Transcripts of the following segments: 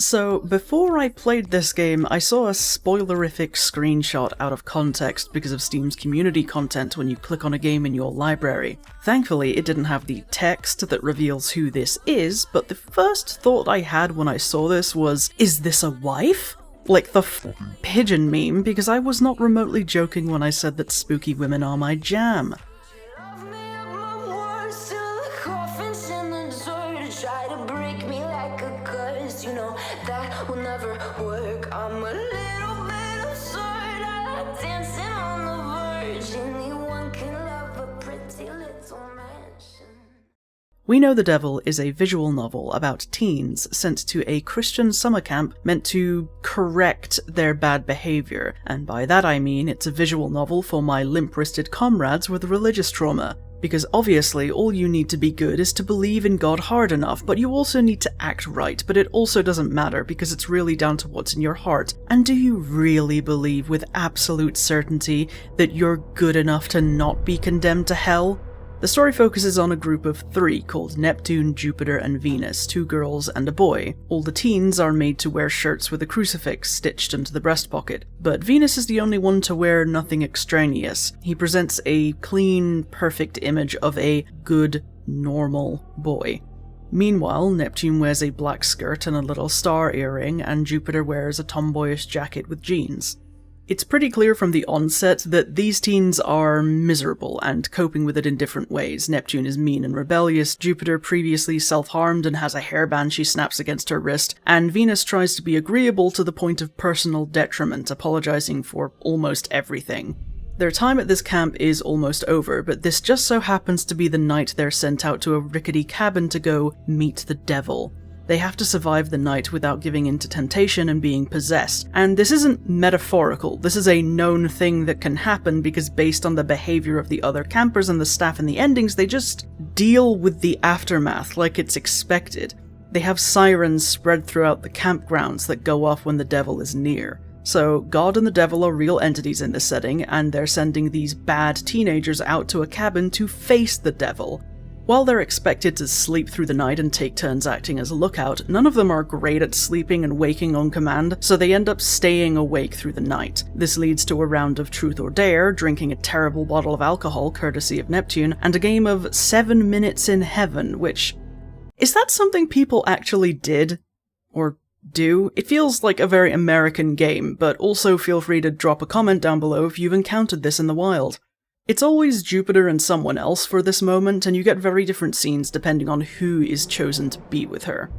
So, before I played this game, I saw a spoilerific screenshot out of context because of Steam's community content when you click on a game in your library. Thankfully, it didn't have the text that reveals who this is, but the first thought I had when I saw this was, is this a wife? Like the pigeon meme, because I was not remotely joking when I said that spooky women are my jam. We Know the Devil is a visual novel about teens sent to a Christian summer camp meant to correct their bad behavior, and by that I mean it's a visual novel for my limp-wristed comrades with religious trauma. Because obviously all you need to be good is to believe in God hard enough, but you also need to act right, but it also doesn't matter because it's really down to what's in your heart. And do you really believe with absolute certainty that you're good enough to not be condemned to hell? The story focuses on a group of 3 called Neptune, Jupiter, and Venus, 2 girls and a boy. All the teens are made to wear shirts with a crucifix stitched into the breast pocket, but Venus is the only one to wear nothing extraneous. He presents a clean, perfect image of a good, normal boy. Meanwhile, Neptune wears a black skirt and a little star earring, and Jupiter wears a tomboyish jacket with jeans. It's pretty clear from the onset that these teens are miserable and coping with it in different ways. Neptune is mean and rebellious, Jupiter previously self-harmed and has a hairband she snaps against her wrist, and Venus tries to be agreeable to the point of personal detriment, apologizing for almost everything. Their time at this camp is almost over, but this just so happens to be the night they're sent out to a rickety cabin to go meet the devil. They have to survive the night without giving in to temptation and being possessed. And this isn't metaphorical, this is a known thing that can happen because based on the behavior of the other campers and the staff in the endings, they just deal with the aftermath like it's expected. They have sirens spread throughout the campgrounds that go off when the devil is near. So God and the devil are real entities in this setting, and they're sending these bad teenagers out to a cabin to face the devil. While they're expected to sleep through the night and take turns acting as a lookout, none of them are great at sleeping and waking on command, so they end up staying awake through the night. This leads to a round of Truth or Dare, drinking a terrible bottle of alcohol courtesy of Neptune, and a game of 7 Minutes in Heaven, which... is that something people actually did? Or do? It feels like a very American game, but also feel free to drop a comment down below if you've encountered this in the wild. It's always Jupiter and someone else for this moment, and you get very different scenes depending on who is chosen to be with her.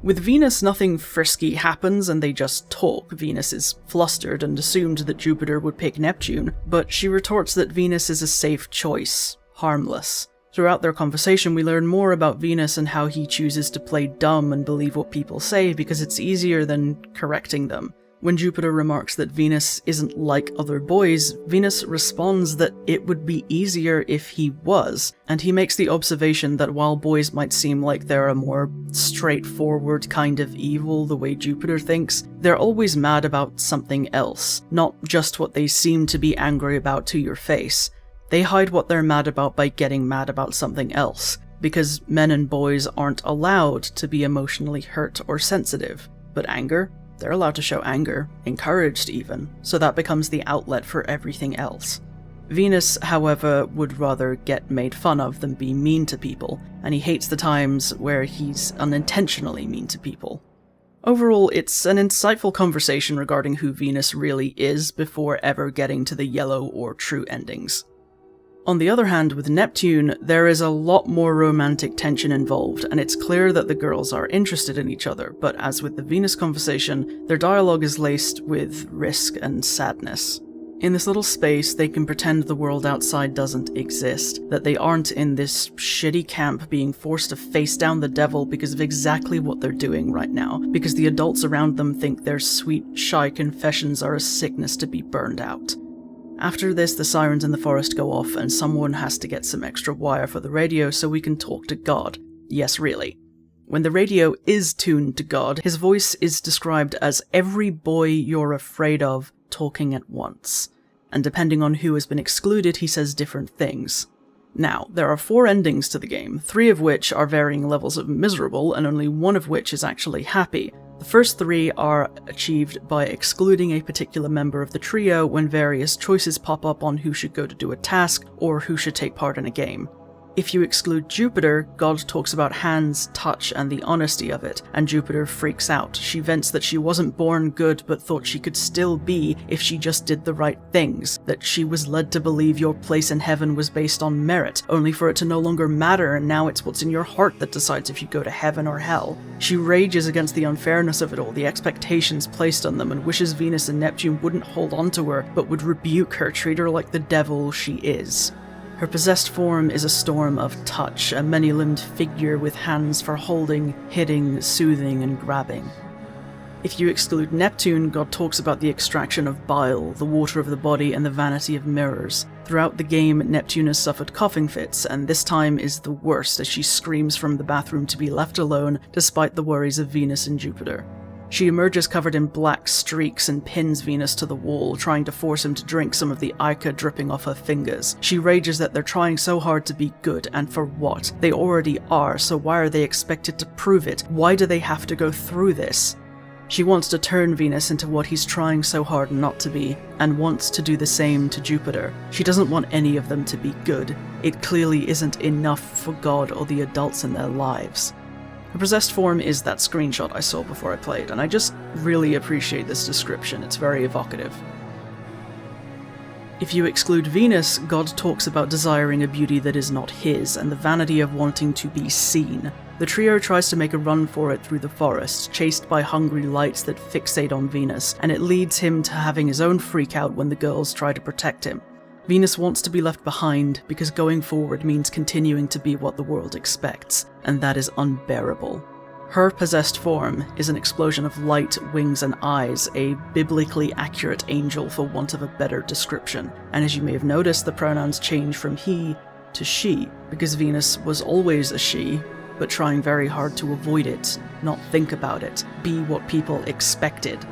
With Venus, nothing frisky happens and they just talk. Venus is flustered and assumed that Jupiter would pick Neptune, but she retorts that Venus is a safe choice, harmless. Throughout their conversation, we learn more about Venus and how he chooses to play dumb and believe what people say because it's easier than correcting them. When Jupiter remarks that Venus isn't like other boys, Venus responds that it would be easier if he was, and he makes the observation that while boys might seem like they're a more straightforward kind of evil the way Jupiter thinks, they're always mad about something else, not just what they seem to be angry about to your face. They hide what they're mad about by getting mad about something else, because men and boys aren't allowed to be emotionally hurt or sensitive. But anger? They're allowed to show anger, encouraged even, so that becomes the outlet for everything else. Venus, however, would rather get made fun of than be mean to people, and he hates the times where he's unintentionally mean to people. Overall, it's an insightful conversation regarding who Venus really is before ever getting to the yellow or true endings. On the other hand, with Neptune, there is a lot more romantic tension involved, and it's clear that the girls are interested in each other, but as with the Venus conversation, their dialogue is laced with risk and sadness. In this little space, they can pretend the world outside doesn't exist, that they aren't in this shitty camp being forced to face down the devil because of exactly what they're doing right now, because the adults around them think their sweet, shy confessions are a sickness to be burned out. After this, the sirens in the forest go off, and someone has to get some extra wire for the radio so we can talk to God. Yes, really. When the radio is tuned to God, his voice is described as every boy you're afraid of talking at once. And depending on who has been excluded, he says different things. Now, there are 4 endings to the game, 3 of which are varying levels of miserable, and only 1 of which is actually happy. The first 3 are achieved by excluding a particular member of the trio when various choices pop up on who should go to do a task or who should take part in a game. If you exclude Jupiter, God talks about hands, touch, and the honesty of it, and Jupiter freaks out. She vents that she wasn't born good but thought she could still be if she just did the right things, that she was led to believe your place in heaven was based on merit, only for it to no longer matter, and now it's what's in your heart that decides if you go to heaven or hell. She rages against the unfairness of it all, the expectations placed on them, and wishes Venus and Neptune wouldn't hold on to her, but would rebuke her, treat her like the devil she is. Her possessed form is a storm of touch, a many-limbed figure with hands for holding, hitting, soothing, and grabbing. If you exclude Neptune, God talks about the extraction of bile, the water of the body, and the vanity of mirrors. Throughout the game, Neptune has suffered coughing fits, and this time is the worst as she screams from the bathroom to be left alone, despite the worries of Venus and Jupiter. She emerges covered in black streaks and pins Venus to the wall, trying to force him to drink some of the ichor dripping off her fingers. She rages that they're trying so hard to be good, and for what? They already are, so why are they expected to prove it? Why do they have to go through this? She wants to turn Venus into what he's trying so hard not to be, and wants to do the same to Jupiter. She doesn't want any of them to be good. It clearly isn't enough for God or the adults in their lives. The possessed form is that screenshot I saw before I played, and I just really appreciate this description. It's very evocative. If you exclude Venus, God talks about desiring a beauty that is not his, and the vanity of wanting to be seen. The trio tries to make a run for it through the forest, chased by hungry lights that fixate on Venus, and it leads him to having his own freak-out when the girls try to protect him. Venus wants to be left behind because going forward means continuing to be what the world expects, and that is unbearable. Her possessed form is an explosion of light, wings, and eyes, a biblically accurate angel for want of a better description. And as you may have noticed, the pronouns change from he to she, because Venus was always a she, but trying very hard to avoid it, not think about it, be what people expected.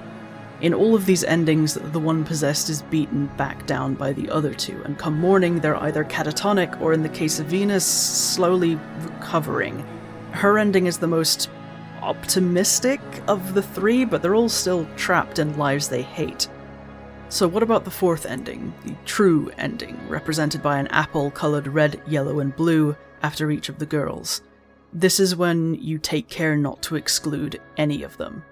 In all of these endings, the one possessed is beaten back down by the other 2, and come morning they're either catatonic or, in the case of Venus, slowly recovering. Her ending is the most optimistic of the 3, but they're all still trapped in lives they hate. So what about the 4th ending, the true ending, represented by an apple coloured red, yellow, and blue after each of the girls? This is when you take care not to exclude any of them.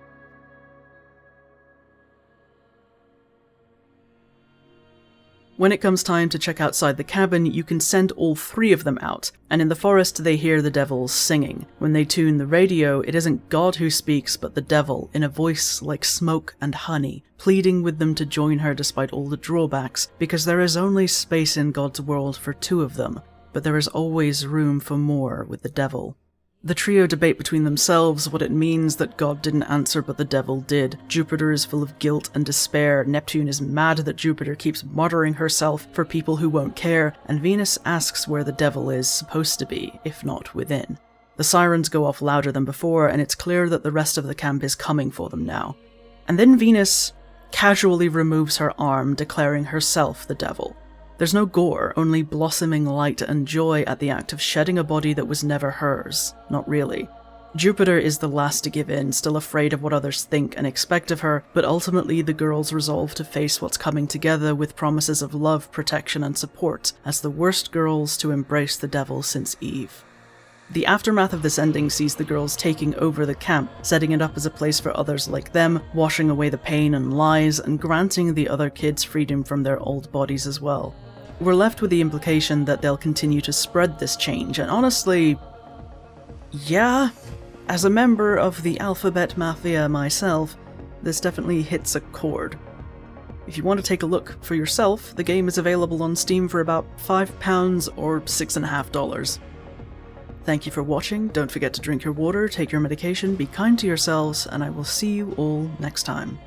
When it comes time to check outside the cabin, you can send all 3 of them out, and in the forest they hear the devils singing. When they tune the radio, it isn't God who speaks, but the devil, in a voice like smoke and honey, pleading with them to join her despite all the drawbacks, because there is only space in God's world for 2 of them, but there is always room for more with the devil. The trio debate between themselves what it means that God didn't answer but the devil did. Jupiter is full of guilt and despair, Neptune is mad that Jupiter keeps martyring herself for people who won't care, and Venus asks where the devil is supposed to be, if not within. The sirens go off louder than before, and it's clear that the rest of the camp is coming for them now. And then Venus casually removes her arm, declaring herself the devil. There's no gore, only blossoming light and joy at the act of shedding a body that was never hers. Not really. Jupiter is the last to give in, still afraid of what others think and expect of her, but ultimately the girls resolve to face what's coming together with promises of love, protection, and support, as the worst girls to embrace the devil since Eve. The aftermath of this ending sees the girls taking over the camp, setting it up as a place for others like them, washing away the pain and lies, and granting the other kids freedom from their old bodies as well. We're left with the implication that they'll continue to spread this change, and honestly, yeah, as a member of the Alphabet Mafia myself, this definitely hits a chord. If you want to take a look for yourself, the game is available on Steam for about £5 or $6.50. Thank you for watching, don't forget to drink your water, take your medication, be kind to yourselves, and I will see you all next time.